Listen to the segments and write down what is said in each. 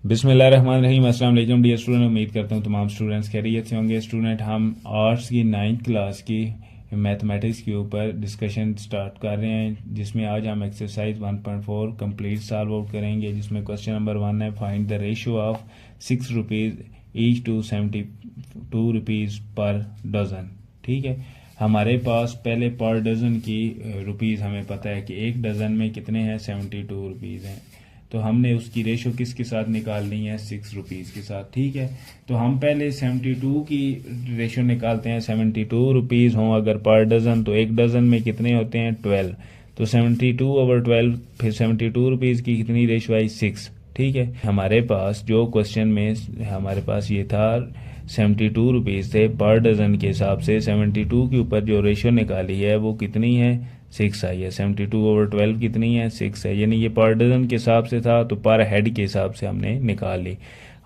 बिस्मिल्लाहिर्रहमानिर्रहीम। अस्सलाम वालेकुम डियर स्टूडेंट, उम्मीद करता हूँ तमाम स्टूडेंट्स खैरियत से होंगे। स्टूडेंट, हम आर्ट्स की 9th क्लास की मैथमेटिक्स के ऊपर डिस्कशन स्टार्ट कर रहे हैं, जिसमें आज हम एक्सरसाइज 1.4 कंप्लीट सॉल्व आउट करेंगे, जिसमें क्वेश्चन नंबर 1 है, find the ratio of ₹6 each to ₹72 per dozen. ठीक है, हमारे पास पहले पर डज़न की रुपीज़ हमें पता है कि एक डज़न में कितने हैं, ₹72 हैं। तो हमने उसकी रेशो किसके साथ निकालनी है, ₹6 के साथ। ठीक है, तो हम पहले 72 की रेशो निकालते हैं। ₹72 हों अगर पर डज़न, तो एक डज़न में कितने होते हैं, 12। तो 72/12, फिर ₹72 की कितनी रेशो आई, 6। ठीक है, हमारे पास जो क्वेश्चन में हमारे पास ये था, ₹72 थे पर डज़न के हिसाब से। 72 के ऊपर जो रेशो निकाली है वो कितनी है, 6 आई है। 72/12 कितनी है, 6 है। यानी ये पर डज़न के हिसाब से था, तो पर हेड के हिसाब से हमने निकाल ली।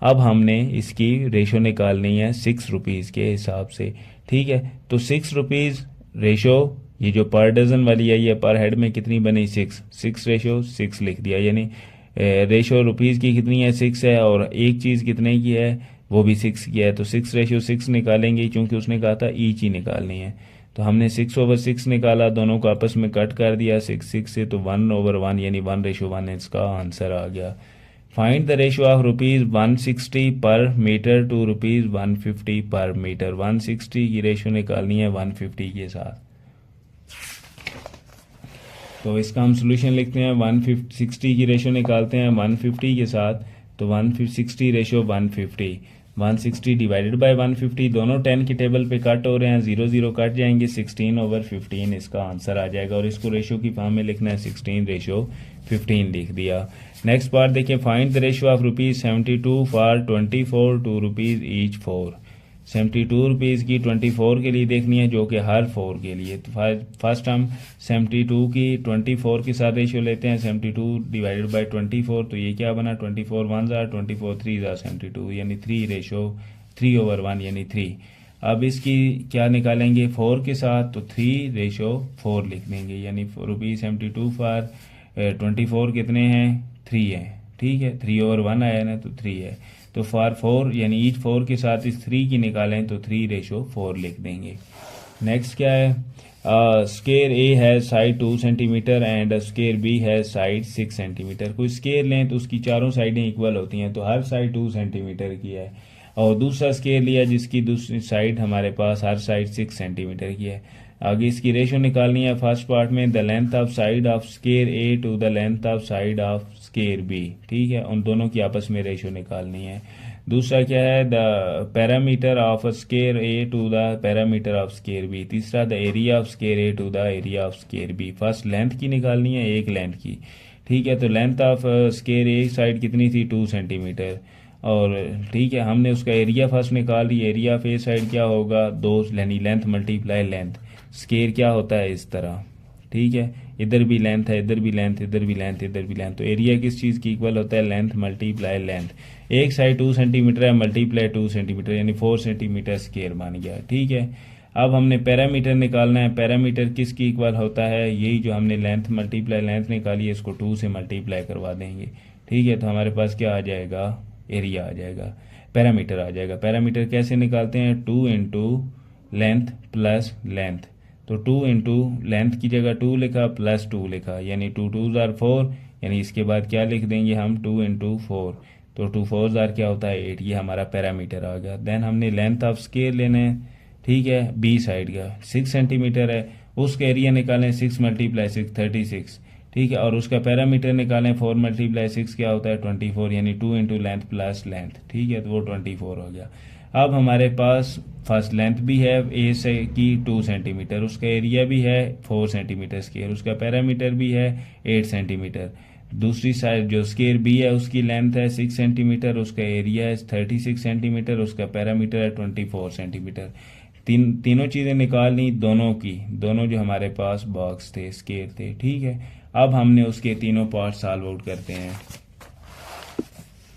अब हमने इसकी रेशो निकालनी है ₹6 के हिसाब से। ठीक है, तो ₹6 रेशो, ये जो पर डज़न वाली है, ये पर हेड में कितनी बनी, 6 रेशो 6 लिख दिया। यानी रेशो रुपीज़ की कितनी है, 6 है, और एक चीज़ कितने की है, वो भी 6 की है। तो 6/6 निकालेंगे, क्योंकि उसने कहा था ईच ही निकालनी है। तो हमने 6/6 निकाला, दोनों को आपस में कट कर दिया 6 से, तो 1/1 यानी 1:1 इसका आंसर आ गया। फाइंड द रेशियो ऑफ ₹160 पर मीटर टू ₹150 पर मीटर। 160 की रेशियो निकालनी है 150 के साथ। तो इसका हम सोल्यूशन लिखते हैं। 160 की रेशो निकालते हैं 150 के साथ, तो 160 रेशो 150, 160 डिवाइडेड बाय 150, दोनों 10 की टेबल पे कट हो रहे हैं, 0 0 कट जाएंगे, 16/15 इसका आंसर आ जाएगा। और इसको रेशो की फॉर्म में लिखना है, 16/15 लिख दिया। नेक्स्ट पार्ट देखिए, find the ratio of ₹72 for 24 to rupees each 4। ₹72 की 24 के लिए देखनी है, जो कि हर 4 के लिए। तो फर्स्ट हम 72 की 24 के साथ रेशियो लेते हैं। 72 डिवाइडेड बाय 24, तो ये क्या बना, 24 1 जार 24 3 जार 72, यानी 3 रेशो 3/1 यानी 3। अब इसकी क्या निकालेंगे 4 के साथ, तो 3/4 लिख देंगे। यानी ₹72 फॉर 24 कितने हैं, 3 है। ठीक है, 3/1 आया ना, तो 3 है। तो फॉर 4 यानी ईच 4 के साथ इस 3 की निकालें, तो 3/4 लिख देंगे। नेक्स्ट क्या है, स्केयर ए है side 2 centimetre and square B है साइड 6 सेंटीमीटर। कोई स्केयर लें तो उसकी चारों साइडें इक्वल होती हैं, तो हर साइड 2 सेंटीमीटर की है। और दूसरा स्केयर लिया जिसकी दूसरी साइड हमारे पास हर साइड 6 सेंटीमीटर की है। आगे इसकी रेशो निकालनी है। फर्स्ट पार्ट में the length of side of square A to the length of side of square B. ठीक है, उन दोनों की आपस में रेशो निकालनी है। दूसरा क्या है, the parameter of square A to the parameter of square b. तीसरा the area of square A to the area of square b. First length की निकालनी है, एक लेंथ की। ठीक है, तो length of square A side कितनी थी, 2 सेंटीमीटर। और ठीक है, हमने उसका एरिया फर्स्ट निकाल ली। एरिया ऑफ ए साइड क्या होगा, 2, यानी लेंथ मल्टीप्लाई लेंथ। स्केयर क्या होता है, इस तरह। ठीक है, इधर भी लेंथ है, इधर भी लेंथ, इधर भी लेंथ, इधर भी लेंथ। तो एरिया किस चीज़ की इक्वल होता है, लेंथ मल्टीप्लाई लेंथ। एक साइड 2 सेंटीमीटर है, मल्टीप्लाई 2 सेंटीमीटर, यानी 4 सेंटीमीटर स्केयर बन गया। ठीक है, अब हमने पैरामीटर निकालना है। पैरामीटर किसकी इक्वल होता है, यही जो हमने लेंथ मल्टीप्लाई लेंथ निकाली है, इसको 2 से मल्टीप्लाई करवा देंगे। ठीक है, तो हमारे पास क्या आ जाएगा, एरिया आ जाएगा, पैरामीटर आ जाएगा। पैरामीटर कैसे निकालते हैं, 2 इंटू लेंथ प्लस लेंथ। तो 2 इंटू लेंथ की जगह 2 लिखा प्लस 2 लिखा, यानी 2 2 जार 4, यानी इसके बाद क्या लिख देंगे हम, 2 इंटू 4। तो 2 4 जार क्या होता है, 8। ये हमारा पैरामीटर आ गया। देन हमने लेंथ ऑफ स्केयर लेना है। ठीक है, बी साइड का 6 सेंटीमीटर है, उसका एरिया निकालें, 6 × 6 36। ठीक है, और उसका पैरामीटर निकालें, 4 × 6 क्या होता है, 24, यानी 2 इंटू लेंथ प्लस लेंथ। ठीक है, तो वो 24 हो गया। अब हमारे पास फर्स्ट लेंथ भी है ए से की 2 सेंटीमीटर, उसका एरिया भी है 4 सेंटीमीटर स्केयर, उसका पैरामीटर भी है 8 सेंटीमीटर। दूसरी साइड जो स्केयर बी है उसकी लेंथ है 6 सेंटीमीटर, उसका एरिया है 36 सेंटीमीटर, उसका पैरामीटर है 24 सेंटीमीटर। तीनों चीज़ें निकाल ली, दोनों की, दोनों जो हमारे पास बॉक्स थे, स्केयर थे। ठीक है, अब हमने उसके तीनों पार्ट सॉल्व आउट करते हैं।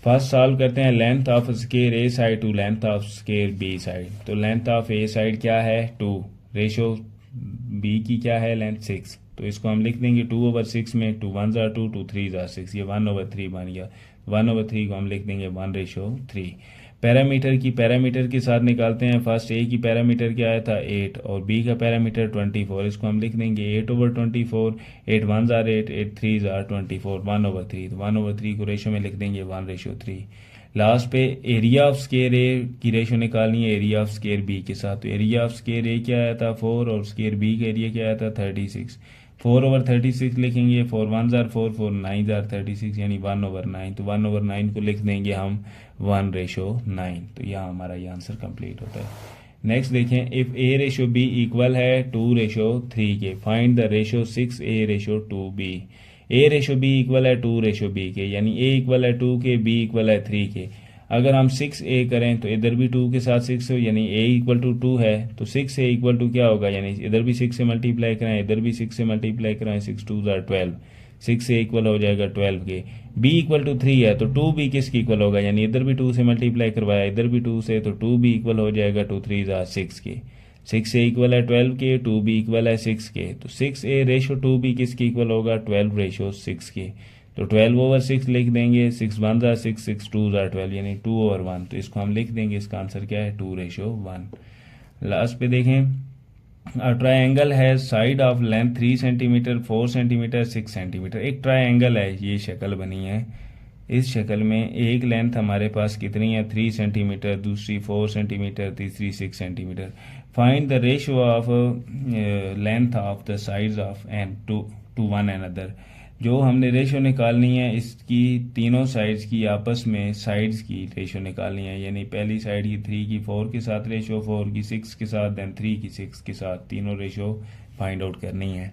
फर्स्ट सॉल्व करते हैं, length of square A side to length of square B side. तो लेंथ ऑफ ए साइड क्या है, 2, रेशो बी की क्या है, लेंथ 6। तो इसको हम लिख देंगे 2/6 में, 2 1 जार 2, 2 3 जार 6, ये 1/3 बन गया। 1/3 को हम लिख देंगे 1:3। पैरामीटर के साथ निकालते हैं। फर्स्ट ए की पैरामीटर क्या आया था 8 और बी का पैरामीटर 24, इसको हम लिख देंगे 8/24, 8 1s are 8, 8 3s are 24, 1/3, तो 1/3 को रेशो में लिख देंगे 1:3। लास्ट पे एरिया ऑफ स्केयर ए की रेशो निकालनी है एरिया ऑफ स्केयर बी के साथ। तो एरिया ऑफ स्केयर ए क्या आया था 4 और स्केयर बी का एरिया क्या आया था 36। 4/36 लिखेंगे, 4 1s are 4, 4 9s are 36 यानी 1/9। तो 1/9 को लिख देंगे हम 1:9। तो यहाँ हमारा ये आंसर कंप्लीट होता है। नेक्स्ट देखें, if A ratio B equal है 2:3 के, find the ratio 6A:2B। A ratio B equal है 2:B के, यानी ए इक्वल है 2 के, बी इक्वल है 3 के। अगर हम 6A करें तो इधर भी 2 के साथ 6 हो, यानी A इक्वल टू 2 है तो 6A इक्वल टू क्या होगा, यानी इधर भी 6 से मल्टीप्लाई कराएं, इधर भी 6 से मल्टीप्लाई कराएं, 6 2s are 12, 6A इक्वल हो जाएगा 12 के। B इक्वल टू 3 है तो 2B किसकी इक्वल होगा, यानी इधर भी 2 से मल्टीप्लाई करवाया, इधर भी 2 से, तो 2B इक्वल हो जाएगा 2 3s are 6 के। 6A इक्वल है 12 के, 2B इक्वल है 6 के, तो 6A:2B किसकी इक्वल होगा 12:6 के। तो 12/6 लिख देंगे, 6 1s are 6, 6 2s are 12 यानी 2/1। तो इसको हम लिख देंगे, इसका आंसर क्या है 2:1। लास्ट पे देखें, ट्राइंगल है side of length 3 centimetre, 4 centimetre, 6 centimetre. एक ट्राइंगल है, ये शक्ल बनी है। इस शक्ल में एक लेंथ हमारे पास कितनी है 3 सेंटीमीटर, दूसरी 4 सेंटीमीटर, तीसरी 6 centimetre. Find the ratio of length of the sides of and to one another. जो हमने रेशो निकालनी है इसकी तीनों साइड्स की आपस में साइड्स की रेशो निकालनी है, यानी पहली साइड की 3 की 4 के साथ रेशो, 4 की 6 के साथ, देन 3 की 6 के साथ, तीनों रेशो फाइंड आउट करनी है।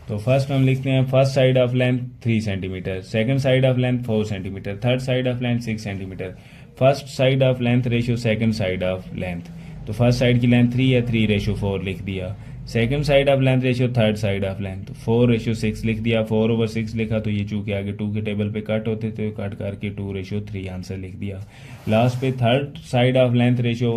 तो फर्स्ट हम लिखते हैं, first side of length 3 centimetre, second side of length 4 centimetre, third side of length 6 centimetre. First side of length ratio second side of length, तो फर्स्ट साइड की लेंथ 3 है, 3:4 लिख दिया। Second side of length ratio third side of length, तो 4:6 लिख दिया। 4/6 लिखा तो ये चूंकि आगे 2 के टेबल पे कट होते थे, कट करके 2:3 आंसर लिख दिया। लास्ट पे third side of length ratio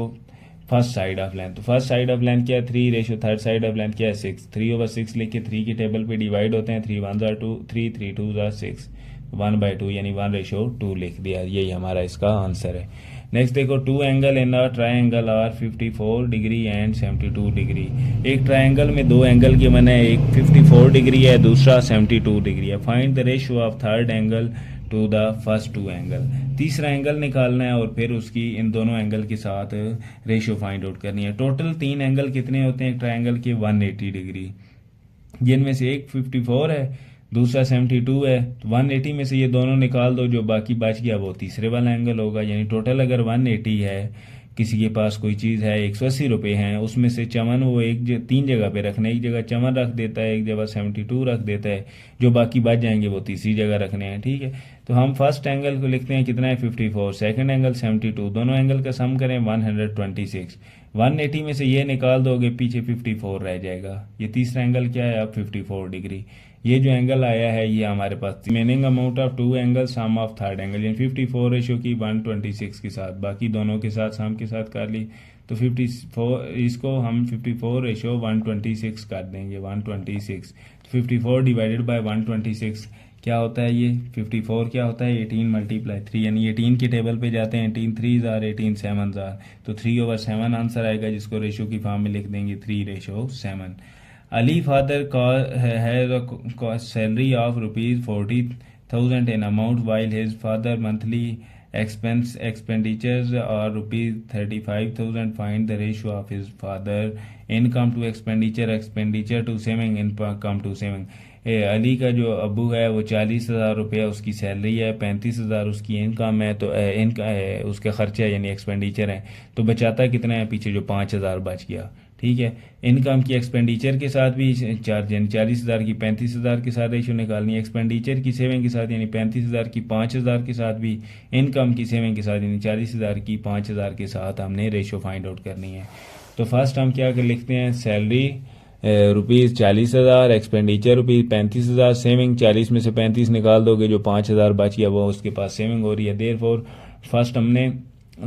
first side of length, तो फर्स्ट साइड ऑफ लेंथ क्या है 3 ratio third side of length क्या है 6। 3/6 लिख के 3 के टेबल पे डिवाइड होते हैं, 3 1s are 2, 3 3 2s are 6, 1/2 यानी 1:2 लिख दिया। यही हमारा इसका आंसर है। नेक्स्ट देखो, 2 angle in a triangle are 54 degree and 72 degree. एक ट्राइंगल में 2 एंगल के बने, एक 54 डिग्री है, दूसरा 72 डिग्री है। Find the ratio of third angle to the first 2 angle. तीसरा एंगल निकालना है और फिर उसकी इन दोनों एंगल के साथ रेशियो फाइंड आउट करनी है। टोटल 3 एंगल कितने होते हैं एक ट्राइंगल के 180 डिग्री, जिनमें से एक 54 है, दूसरा 72 है। तो 180 में से ये दोनों निकाल दो, जो बाकी बच गया वो तीसरे वाला एंगल होगा। यानी टोटल अगर 180 है, किसी के पास कोई चीज़ है 180 रुपये हैं, उसमें से चमन वो 3 जगह पे रखने, एक जगह चमन रख देता है, एक जगह 72 रख देता है, जो बाकी बच जाएंगे वो तीसरी जगह रखने हैं। ठीक है, तो हम फर्स्ट एंगल को लिखते हैं कितना है 54, सेकंड एंगल 72, दोनों एंगल का सम करें 126। 180 में से ये निकाल दोगे, पीछे 54 रह जाएगा। ये तीसरा एंगल क्या है अब 54 डिग्री। ये जो एंगल आया है ये हमारे पास remaining amount of 2 angle sum of third angle, यानी 54 रेशियो की 126 के साथ, बाकी दोनों के साथ सम के साथ कर ली तो 54, इसको हम 54 रेशियो 126 कर देंगे 126। 54 डिवाइडेड बाय 126 क्या होता है, ये 54 क्या होता है 18 × 3, यानी 18 के टेबल पे जाते हैं, 18 3s are 18 7s are, तो 3/7 आंसर आएगा, जिसको रेशियो की फॉर्म में लिख देंगे 3:7। Ali father has a salary of ₹40,000 in amount, while his father monthly expenditures are ₹35,000. Find the ratio of his father income to expenditure to saving, income to saving. Ali का जो अबू है वो 40,000 रुपया उसकी सैलरी है, 35,000 उसकी इनकम है, तो इनका है उसके खर्चे यानी एक्सपेंडिचर है, तो बचाता कितना है पीछे जो 5,000 बच गया। ठीक है, इनकम की एक्सपेंडिचर के साथ भी चार्ज, यानी 40,000 की 35,000 के साथ रेशो निकालनी है, एक्सपेंडिचर की सेविंग के साथ यानी 35,000 की 5,000 के साथ भी, इनकम की सेविंग के साथ यानी 40,000 की 5,000 के साथ हमने रेशो फाइंड आउट करनी है। तो फर्स्ट हम क्या कर लिखते हैं, सैलरी ₹40,000, एक्सपेंडिचर ₹35,000, सेविंग 40 में से 35 निकाल दोगे, जो 5,000 बच गया वो उसके पास सेविंग हो रही है। देयरफॉर फर्स्ट हमने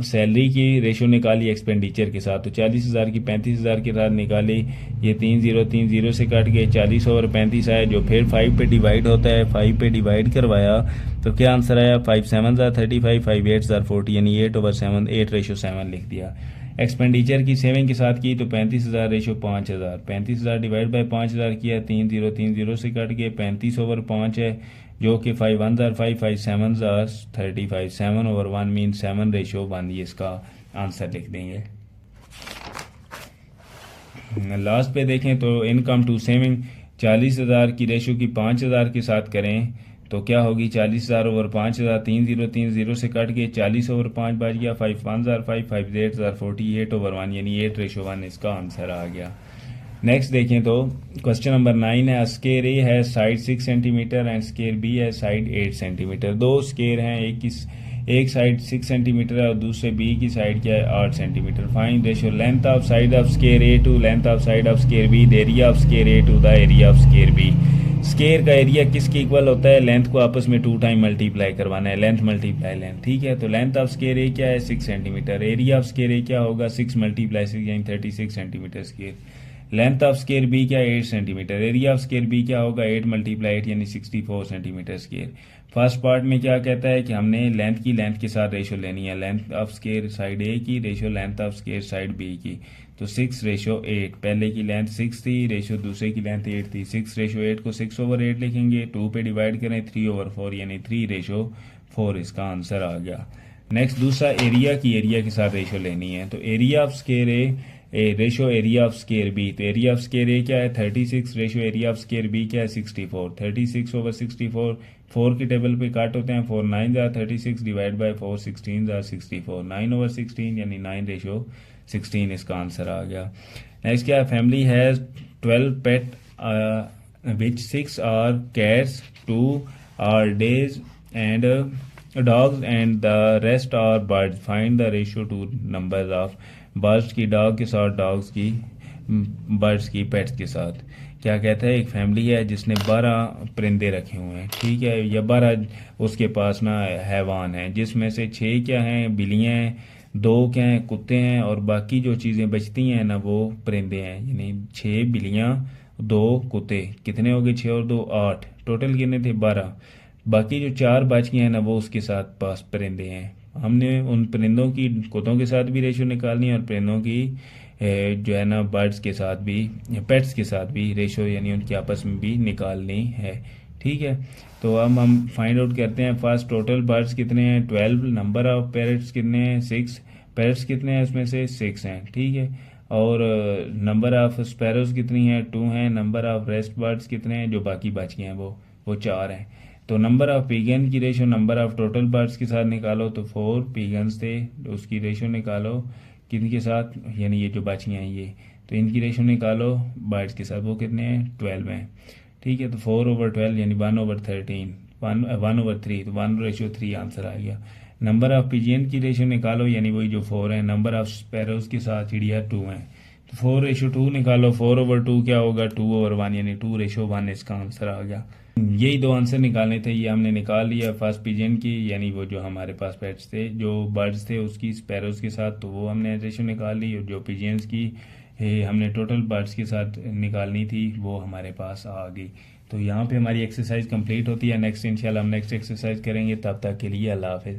सैलरी की रेशो निकाली एक्सपेंडिचर के साथ, तो 40,000 की 35,000 के साथ निकाली, ये 3030 से कट गए, 40/35 आया, जो फिर 5 पे डिवाइड होता है, 5 पे डिवाइड करवाया तो क्या आंसर आया, 5 7 35, 5 8 40, यानी 8/7, 8:7 लिख दिया। एक्सपेंडिचर की सेविंग के साथ की तो 35,000 रेशो 5,000, 35,000 डिवाइड बाई 5,000 किया, 3030 से कट गए, 35/5 है, जो कि 5 1 5 5 7 35, 7/1 मीन 7:1, ये इसका आंसर लिख देंगे। लास्ट पे देखें तो इनकम टू सेविंग 40,000 की रेशो की 5,000 के साथ करें तो क्या होगी, 40,000/5,000, 3030 से कट गए, 40/5 बच गया, 5 1 5 5 8 48/1, यानी 8:1 इसका आंसर आ गया। नेक्स्ट देखें तो क्वेश्चन नंबर 9 है, स्केयर ए है side 6 centimetre and square B है साइड 8 सेंटीमीटर। दो स्केयर हैं, एक साइड 6 सेंटीमीटर है और दूसरे बी की साइड क्या है 8 centimetre. Find ratio length of side of square A to length of side of square B, the area of square A to the area of square B. Square का area किसके equal होता है, length को आपस में 2 time multiply करवाना है, length multiply length, ठीक है। तो लेंथ ऑफ स्केयर ए क्या है 6 centimetre, area of square A क्या होगा 6 × 6 यानी 36 centimetre square. Length of square B क्या 8 centimetre, area of square B क्या होगा 8 × 8 यानी 64 सेंटीमीटर स्केयर। फर्स्ट पार्ट में क्या कहता है कि हमने लेंथ की लेंथ के साथ रेशो लेनी है, length of square side A की ratio length of square side B की, तो 6:8, पहले की लेंथ 6 थी, रेशो दूसरे की लेंथ 8 थी, 6:8 को 6/8 लिखेंगे, 2 पे डिवाइड करें 3/4 यानी 3:4 इसका आंसर आ गया। नेक्स्ट दूसरा एरिया की एरिया के साथ रेशो लेनी है, तो area of square A ratio area of square B, तो एरिया ऑफ स्केयर ए क्या है 36 ratio area of square B क्या है 64, 36/64, 4 की टेबल पे काट होते हैं, 4 9 36 डिवाइड बाय 4 16 64, 9/16 यानी 9:16 इसका आंसर आ गया। नेक्स्ट क्या है, family has 12 pet which 6 are cats, 2 are days and dogs and the rest are birds, find the ratio to numbers of birds की डॉग के साथ, डॉग्स की बर्ड्स की पेट्स के साथ। क्या कहता है, एक फैमिली है जिसने 12 परिंदे रखे हुए हैं, ठीक है, या 12 उसके पास ना हैवान हैं, जिसमें से 6 क्या हैं बिल्लियाँ हैं, 2 क्या हैं कुत्ते हैं, और बाकी जो चीज़ें बचती हैं ना वो परिंदे हैं, यानी 6 बिल्लियाँ 2 कुत्ते, कितने हो गए 6 और 2 8, टोटल कितने थे 12, बाकी जो 4 बच गए हैं ना वो उसके साथ पास परिंदे हैं। हमने उन परिंदों की कुत्तों के साथ भी रेशो निकालनी है और परिंदों की जो है ना बर्ड्स के साथ भी, पेट्स के साथ भी रेशो यानी उनकी आपस में भी निकालनी है, ठीक है। तो अब हम फाइंड आउट करते हैं। फर्स्ट टोटल बर्ड्स कितने हैं 12, नंबर ऑफ पैरट्स कितने हैं 6, पैरट्स कितने हैं उसमें से 6 हैं, ठीक है, और नंबर ऑफ स्पैरोज कितनी हैं 2 हैं, नंबर ऑफ रेस्ट बर्ड्स कितने हैं जो बाकी बच गए हैं वो 4 हैं। तो नंबर ऑफ पिगन की ratio number of total birds के साथ निकालो, तो 4 पिगन्स थे, उसकी रेशो निकालो किन के साथ, यानी ये जो बच गए हैं ये, तो इनकी रेशो निकालो बर्ड्स के साथ, वो कितने हैं 12 हैं, ठीक है। तो 4/12 यानी 1/13, 1/3, तो 1:3 आंसर आ गया। नंबर ऑफ पिजियन की रेशो निकालो, यानी वही जो 4 है, नंबर ऑफ स्पैरोज के साथ चिड़िया 2 हैं, तो 4:2 निकालो, 4/2 क्या होगा 2/1 यानी 2:1 इसका आंसर आ गया। यही 2 आंसर निकालने थे, ये हमने निकाल लिया। फर्स्ट पिजन की यानी वो जो हमारे पास पेट्स थे जो बर्ड्स थे उसकी स्पैरोज के साथ, तो वो हमने रेशो निकाल ली, और जो पिजन्स की हमने टोटल बर्ड्स के साथ निकालनी थी वो हमारे पास आ गई। तो यहाँ पे हमारी एक्सरसाइज कंप्लीट होती है। नेक्स्ट इंशाल्लाह हम नेक्स्ट एक्सरसाइज करेंगे, तब तक के लिए अल्लाह हाफिज़।